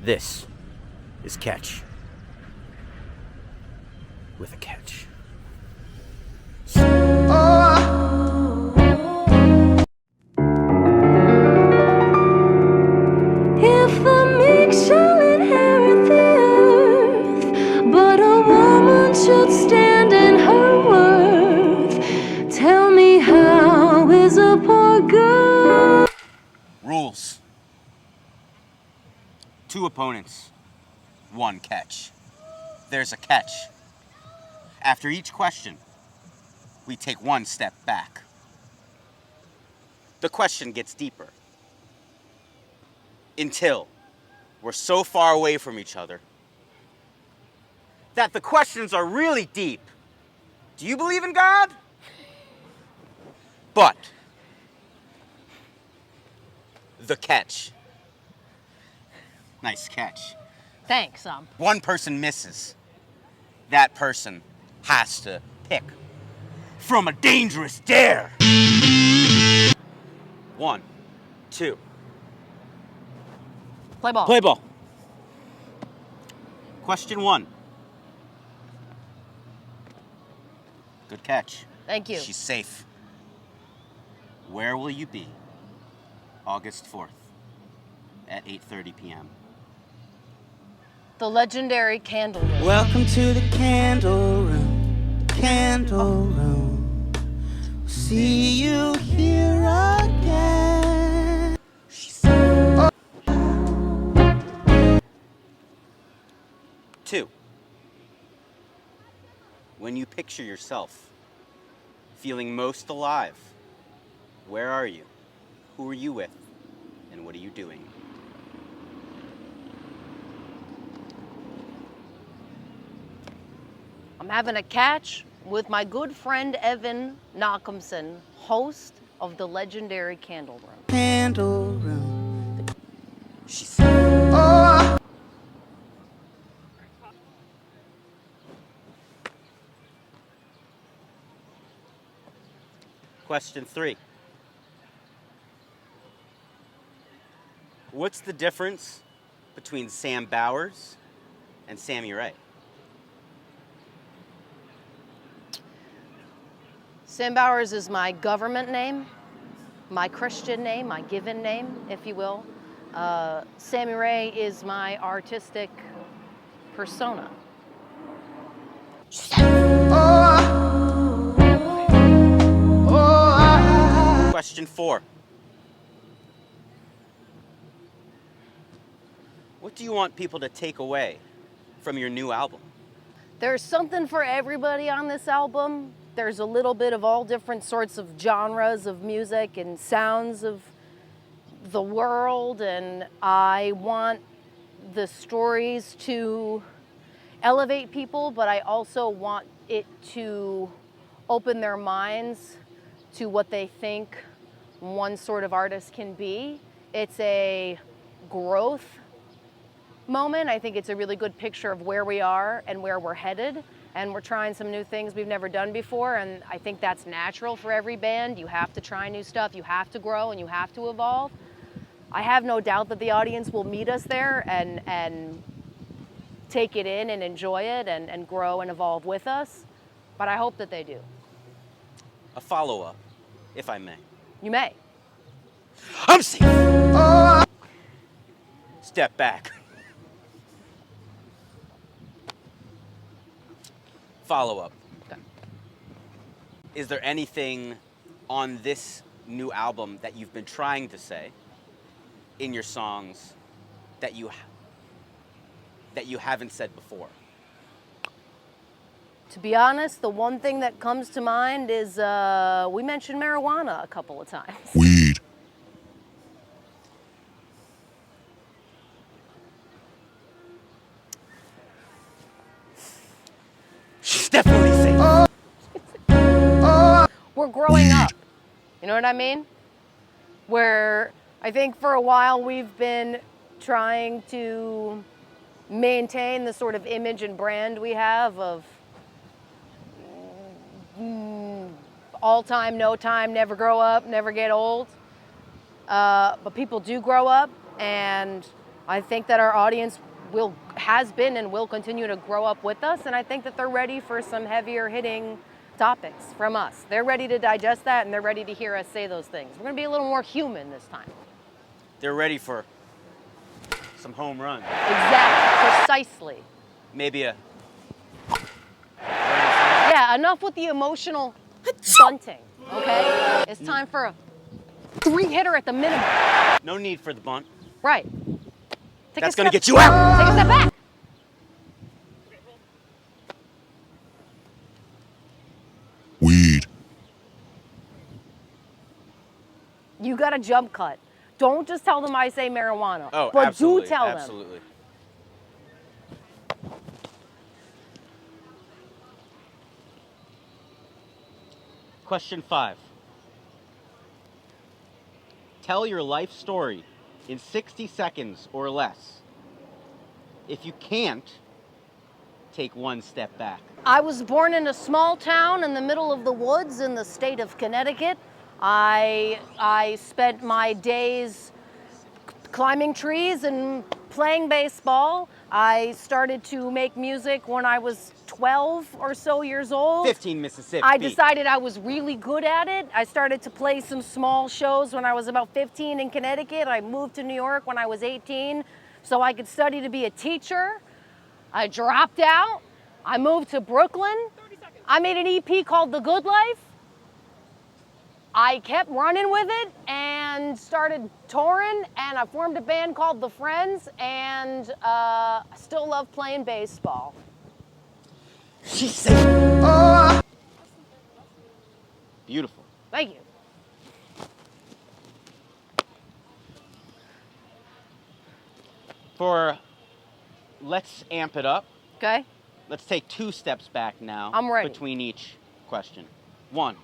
This is Catch. With a catch. If the meek shall inherit the earth, but a woman should stand in her worth. Tell me, how is a poor girl? Rules. 2 opponents, 1 catch. There's a catch. After each question, we take 1 step back. The question gets deeper. Until we're so far away from each other that the questions are really deep. Do you believe in God? But the catch. Nice catch. Thanks, 1 person misses. That person has to pick from a dangerous dare. 1, 2. Play ball. Play ball. Question 1. Good catch. Thank you. She's safe. Where will you be August 4th at 8:30 p.m.? The legendary candle room. Welcome to the candle room. The candle room. See you here again. She's 2. When you picture yourself feeling most alive, where are you? Who are you with? And what are you doing? I'm having a catch with my good friend Evan Knockomson, host of the legendary Candle Room. Candle room. She's Question 3. What's the difference between Sam Bowers and Sammy Rae? Sam Bowers is my government name, my Christian name, my given name, if you will. Sammy Rae is my artistic persona. Question 4. What do you want people to take away from your new album? There's something for everybody on this album. There's a little bit of all different sorts of genres of music and sounds of the world, and I want the stories to elevate people, but I also want it to open their minds to what they think one sort of artist can be. It's a growth moment. I think it's a really good picture of where we are and where we're headed. And we're trying some new things we've never done before. And I think that's natural for every band. You have to try new stuff, you have to grow, and you have to evolve. I have no doubt that the audience will meet us there and take it in and enjoy it and grow and evolve with us. But I hope that they do. A follow-up, if I may. You may. I'm safe. Step back. Follow-up. Okay. Is there anything on this new album that you've been trying to say in your songs that you haven't said before? To be honest, the one thing that comes to mind is we mentioned marijuana a couple of times. Weed. She's definitely safe. We're growing up. You know what I mean? Where I think for a while we've been trying to maintain the sort of image and brand we have of all time, no time, never grow up, never get old. But people do grow up, and I think that our audience has been and will continue to grow up with us, and I think that they're ready for some heavier hitting topics from us. They're ready to digest that, and they're ready to hear us say those things. We're gonna be a little more human this time. They're ready for some home runs. Exactly, precisely. Maybe a... Yeah, enough with the emotional bunting, okay? It's time for a 3-hitter at the minimum. No need for the bunt. Right. That's gonna get you out! Take a step back. Weed. You got a jump cut. Don't just tell them I say marijuana. Oh, but absolutely, do tell them. absolutely. Question 5. Tell your life story in 60 seconds or less. If you can't, take one step back. I was born in a small town in the middle of the woods in the state of Connecticut. I spent my days climbing trees and playing baseball. I started to make music when I was 12 or so years old. 15 Mississippi. I decided I was really good at it. I started to play some small shows when I was about 15 in Connecticut. I moved to New York when I was 18 so I could study to be a teacher. I dropped out. I moved to Brooklyn. I made an EP called The Good Life. I kept running with it and started touring, and I formed a band called The Friends, and I still love playing baseball. She said, oh. Beautiful. Thank you. Let's amp it up. Okay. Let's take 2 steps back now. I'm ready. Between each question. 1,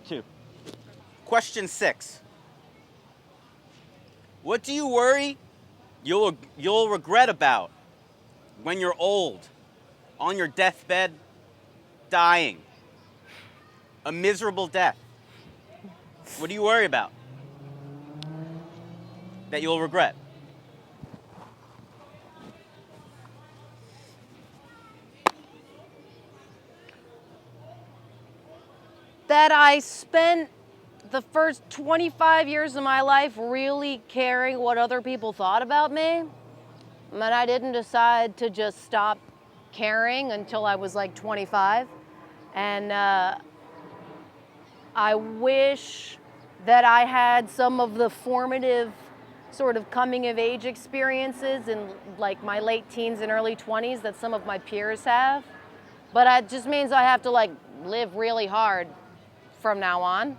2. Question 6. What do you worry you'll regret about when you're old, on your deathbed, dying? A miserable death. What do you worry about that you'll regret? That I spent the first 25 years of my life really caring what other people thought about me. And I didn't decide to just stop caring until I was like 25. And I wish that I had some of the formative sort of coming of age experiences in like my late teens and early 20s that some of my peers have. But it just means I have to like live really hard from now on.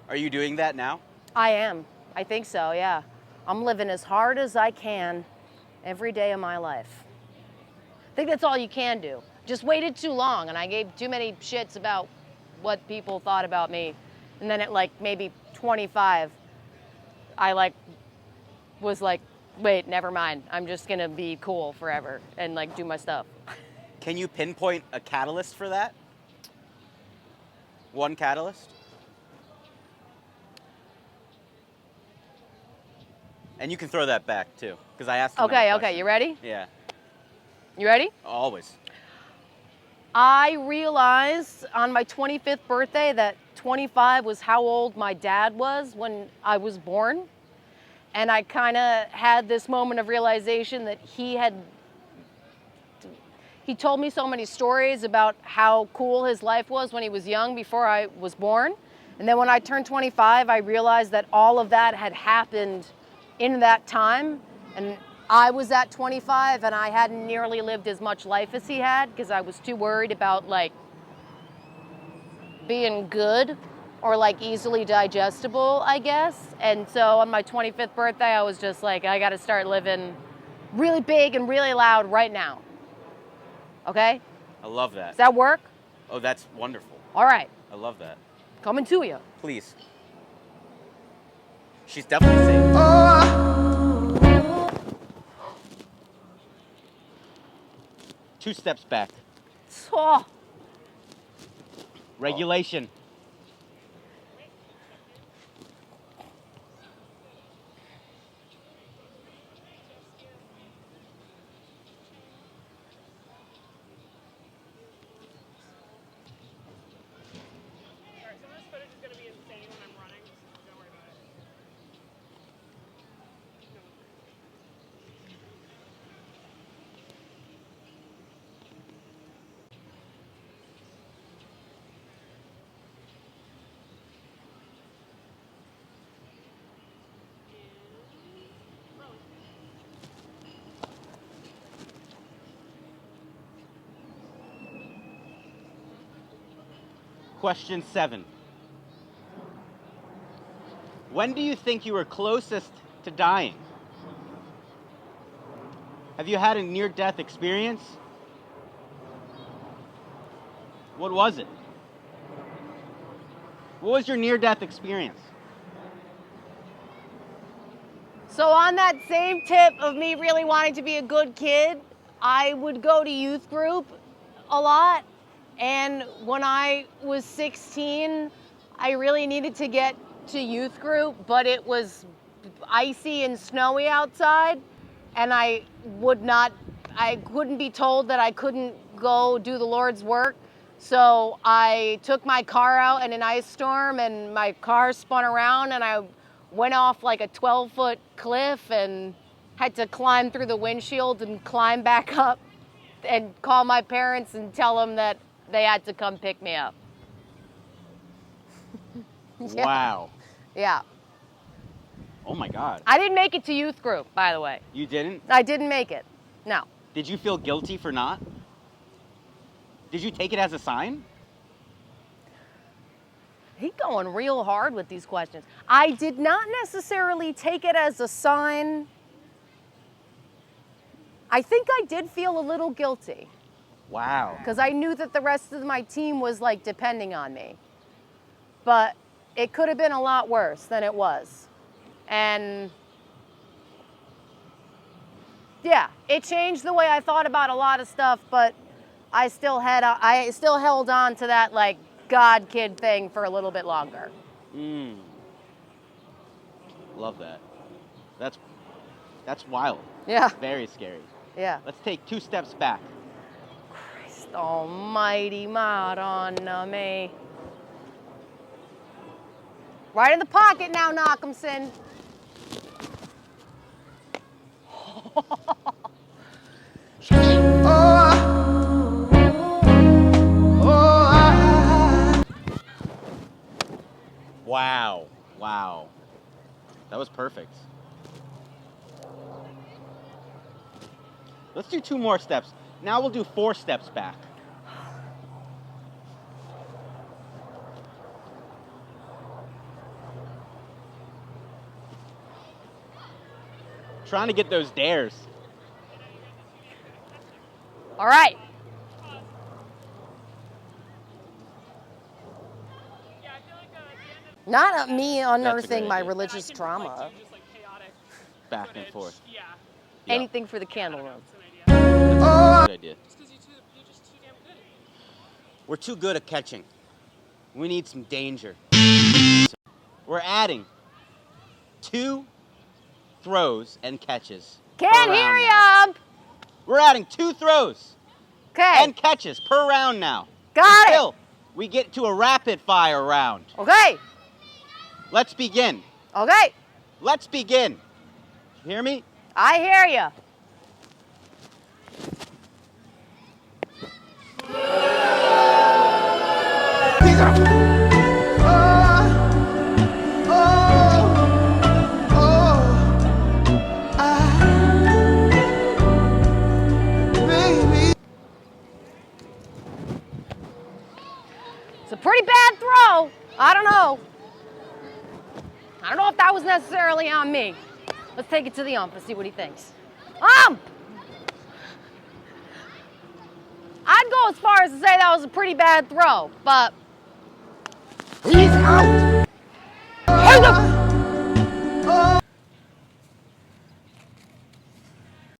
Are you doing that now? I am. I think so, yeah. I'm living as hard as I can every day of my life. I think that's all you can do. Just waited too long, and I gave too many shits about what people thought about me. And then at like maybe 25, I like was like, wait, never mind. I'm just gonna be cool forever and like do my stuff. Can you pinpoint a catalyst for that? One catalyst? And you can throw that back too, because I asked. Okay, you ready? Yeah. You ready? Always. I realized on my 25th birthday that 25 was how old my dad was when I was born. And I kind of had this moment of realization that he told me so many stories about how cool his life was when he was young before I was born. And then when I turned 25, I realized that all of that had happened in that time. And I was at 25 and I hadn't nearly lived as much life as he had because I was too worried about like being good or like easily digestible, I guess. And so on my 25th birthday, I was just like, I gotta start living really big and really loud right now. Okay? I love that. Does that work? Oh, that's wonderful. All right. I love that. Coming to you. Please. She's definitely safe. Two steps back. Oh. Regulation. Question 7. When do you think you were closest to dying? Have you had a near-death experience? What was it? What was your near-death experience? So on that same tip of me really wanting to be a good kid, I would go to youth group a lot. And when I was 16, I really needed to get to youth group, but it was icy and snowy outside. And I couldn't be told that I couldn't go do the Lord's work. So I took my car out in an ice storm and my car spun around and I went off like a 12-foot cliff and had to climb through the windshield and climb back up and call my parents and tell them that they had to come pick me up. Yeah. Wow. Yeah. Oh my God. I didn't make it to youth group, by the way. You didn't? I didn't make it. No. Did you feel guilty for not? Did you take it as a sign? He's going real hard with these questions. I did not necessarily take it as a sign. I think I did feel a little guilty Wow. because I knew that the rest of my team was like depending on me. But it could have been a lot worse than it was. And yeah, it changed the way I thought about a lot of stuff, but I still held on to that like God kid thing for a little bit longer. Love that. That's wild. Yeah. Very scary. Yeah. Let's take 2 steps back. Christ almighty, Madonna me. Right in the pocket now, Knock'emson. Wow. Wow. That was perfect. Let's do 2 more steps. Now we'll do 4 steps back. Trying to get those dares. All right. Not me unearthing my religious trauma. Back and forth. Yeah. Anything for the candle room. Good idea. Just because you're just too damn good. We're too good at catching. We need some danger. We're adding 2 throws and catches. Can't per hear round now. ya. We're adding 2 throws Okay. and catches per round now. Got it. Until we get to a rapid fire round. Okay. Let's begin. Okay. Let's begin. You hear me? I hear ya. It's a pretty bad throw. I don't know. I don't know if that was necessarily on me. Let's take it to the ump and see what he thinks. Ump! I'd go as far as to say that was a pretty bad throw, but he's out.